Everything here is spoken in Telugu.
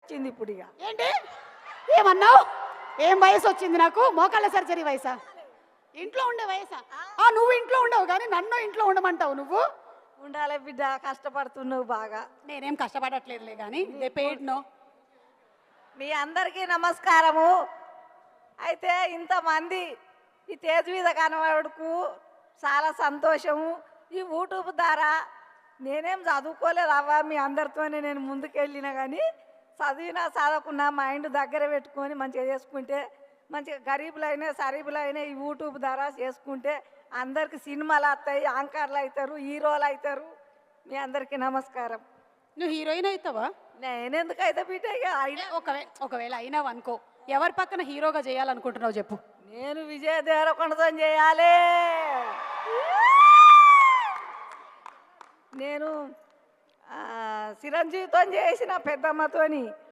వచ్చింది ఇప్పుడు ఇక. ఏంటి ఏమన్నావు? ఏం వయసు వచ్చింది నాకు? మోకాళ్ళ సర్జరీ వయసా? ఇంట్లో ఉండే వయసా? నువ్వు ఇంట్లో ఉండవు కానీ నన్ను ఇంట్లో ఉండమంటావు నువ్వు? ఉండాలి బిడ్డ, కష్టపడుతున్నావు బాగా. నేనేం కష్టపడట్లేదులే కానీ పేట్నో. మీ అందరికీ నమస్కారము. అయితే ఇంతమంది ఈ తేజ్ మీద కనబడుకు చాలా సంతోషము. ఈ యూట్యూబ్ ద్వారా నేనేం చదువుకోలేదు అవ్వ, మీ అందరితోనే నేను ముందుకెళ్ళినా కానీ చదివినా చదవకున్నా మైండ్ దగ్గర పెట్టుకొని మంచిగా చేసుకుంటే మంచిగా గరీబులైనా సరీబులైనా ఈ యూట్యూబ్ ద్వారా చేసుకుంటే అందరికి సినిమాలు వస్తాయి, యాంకర్లు అవుతారు, హీరోలు అవుతారు. మీ అందరికీ నమస్కారం. నువ్వు హీరోయిన్ అవుతావా? నేనెందుకు అయితే బిడ్డ ఇక అయినా ఒకవేళ అయినావు అనుకో, ఎవరి పక్కన హీరోగా చేయాలనుకుంటున్నావు చెప్పు? నేను విజయ దేవరకొండతో చేయాలి. నేను చిరంజీవితో చేసిన పెద్దమ్మతోని